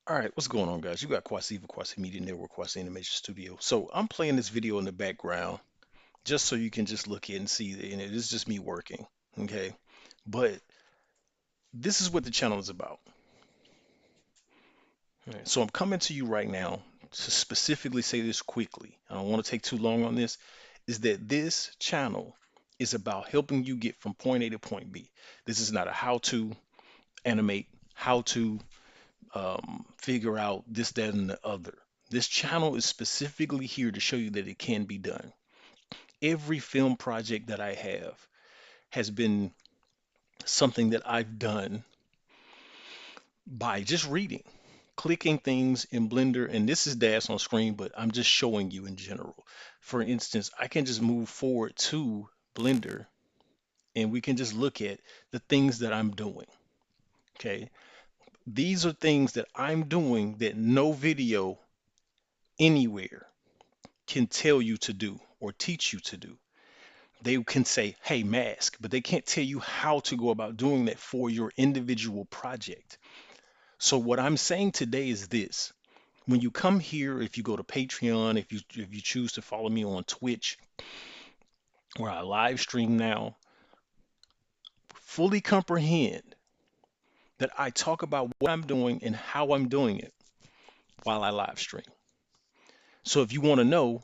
All right, what's going on, guys? You got Kwasi for Kwasi Media Network, Kwasi Animation Studio. So I'm playing this video in the background just so you can just look in and see, and it is just me working, okay? But this is what the channel is about. All right, so I'm coming to you right now to specifically say this quickly. I don't want to take too long on this. Is that this channel is about helping you get from point A to point B. This is not a how-to animate, how to figure out this, that, and the other. This channel is specifically here to show you that it can be done. Every film project that I have has been something that I've done by just reading, clicking things in Blender, and this is dash on screen, but I'm just showing you in general. For instance, I can just move forward to Blender and we can just look at the things that I'm doing. Okay. These are things that I'm doing that no video anywhere can tell you to do or teach you to do. They can say, hey, mask, but they can't tell you how to go about doing that for your individual project. So what I'm saying today is this. When you come here, if you go to Patreon, if you choose to follow me on Twitch, where I live stream now, fully comprehend that I talk about what I'm doing and how I'm doing it while I live stream. So if you want to know,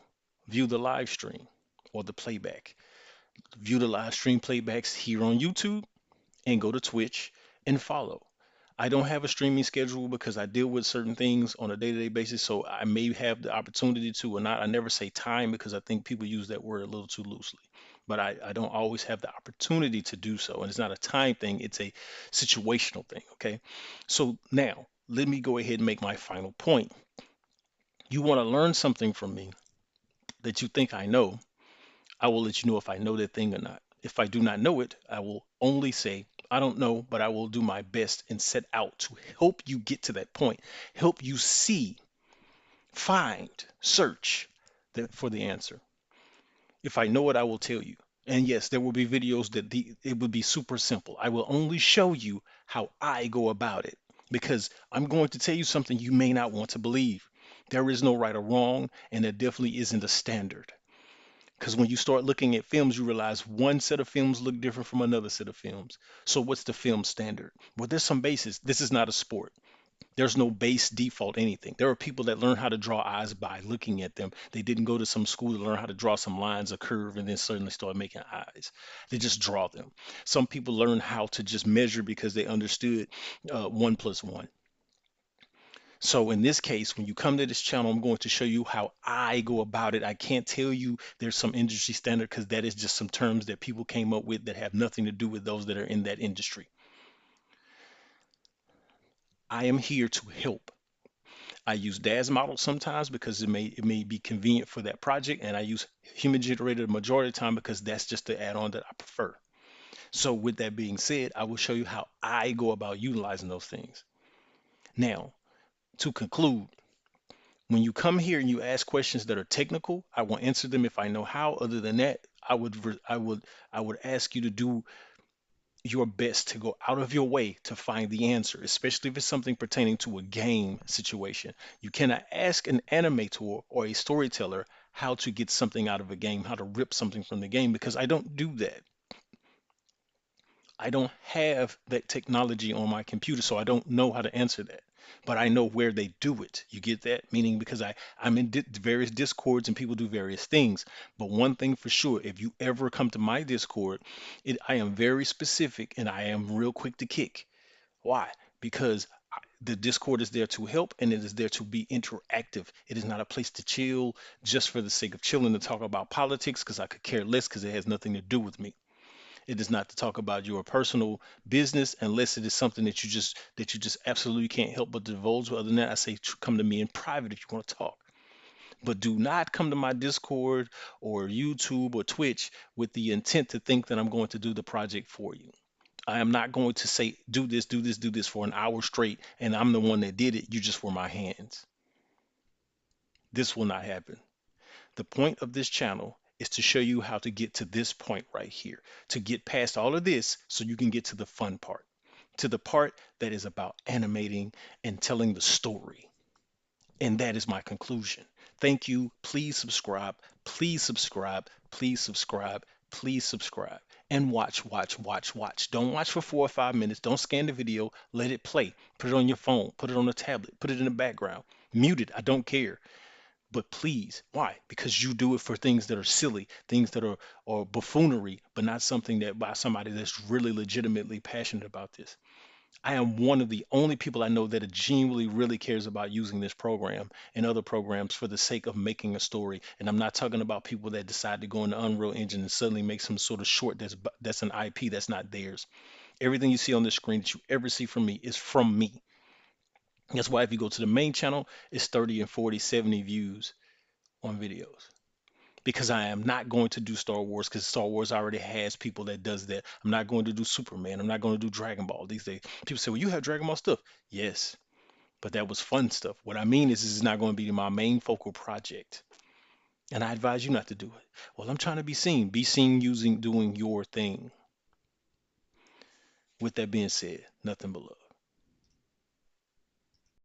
view the live stream or the playback. View the live stream playbacks here on YouTube and go to Twitch and follow. I don't have a streaming schedule because I deal with certain things on a day-to-day basis, so I may have the opportunity to or not. I never say time because I think people use that word a little too loosely. But I don't always have the opportunity to do so. And it's not a time thing, it's a situational thing. Okay. So now let me go ahead and make my final point. You want to learn something from me that you think I know, I will let you know if I know that thing or not. If I do not know it, I will only say, I don't know, but I will do my best and set out to help you get to that point, help you see, find, search for the answer. If I know it, I will tell you. And yes, there will be videos that it would be super simple. I will only show you how I go about it because I'm going to tell you something you may not want to believe. There is no right or wrong, and there definitely isn't a standard. Because when you start looking at films, you realize one set of films look different from another set of films. So what's the film standard? Well, there's some basis. This is not a sport. There's no base default anything. There are people that learn how to draw eyes by looking at them. They didn't go to some school to learn how to draw some lines, a curve, and then suddenly start making eyes. They just draw them. Some people learn how to just measure because they understood 1 plus 1. So in this case, when you come to this channel, I'm going to show you how I go about it. I can't tell you there's some industry standard because that is just some terms that people came up with that have nothing to do with those that are in that industry. I am here to help. I use DAS models sometimes because it may be convenient for that project, and I use human generated the majority of the time because that's just the add-on that I prefer. So with that being said, I will show you how I go about utilizing those things. Now, to conclude, when you come here and you ask questions that are technical, I will answer them if I know how. Other than that, I would ask you to do your best to go out of your way to find the answer, especially if it's something pertaining to a game situation. You cannot ask an animator or a storyteller how to get something out of a game, how to rip something from the game, because I don't do that. I don't have that technology on my computer, so I don't know how to answer that. But I know where they do it. You get that? Meaning because I'm in various discords and people do various things. But one thing for sure, if you ever come to my discord, I am very specific and I am real quick to kick. Why? Because the discord is there to help and it is there to be interactive. It is not a place to chill just for the sake of chilling to talk about politics because I could care less because it has nothing to do with me. It is not to talk about your personal business unless it is something that you just absolutely can't help but divulge. Other than that, I say come to me in private if you want to talk. But do not come to my Discord or YouTube or Twitch with the intent to think that I'm going to do the project for you. I am not going to say do this, do this, do this for an hour straight, and I'm the one that did it. You just were my hands. This will not happen. The point of this channel is to show you how to get to this point right here, to get past all of this so you can get to the fun part. to the part that is about animating and telling the story. And that is my conclusion. Thank you. Please subscribe. Please subscribe. Please subscribe. Please subscribe. And watch, watch, watch, watch. Don't watch for 4 or 5 minutes. Don't scan the video. Let it play. Put it on your phone. Put it on a tablet. Put it in the background. Mute it. I don't care. But please, why? Because you do it for things that are silly, things that are or buffoonery, but not something that by somebody that's really legitimately passionate about this. I am one of the only people I know that genuinely really cares about using this program and other programs for the sake of making a story. And I'm not talking about people that decide to go in the Unreal Engine and suddenly make some sort of short that's an IP that's not theirs. Everything you see on the screen that you ever see from me is from me. That's why if you go to the main channel, it's 30 and 40, 70 views on videos. Because I am not going to do Star Wars because Star Wars already has people that does that. I'm not going to do Superman. I'm not going to do Dragon Ball these days. People say, well, you have Dragon Ball stuff. Yes, but that was fun stuff. What I mean is, it's not going to be my main focal project. And I advise you not to do it. Well, I'm trying to be seen. Be seen using doing your thing. With that being said, nothing but love.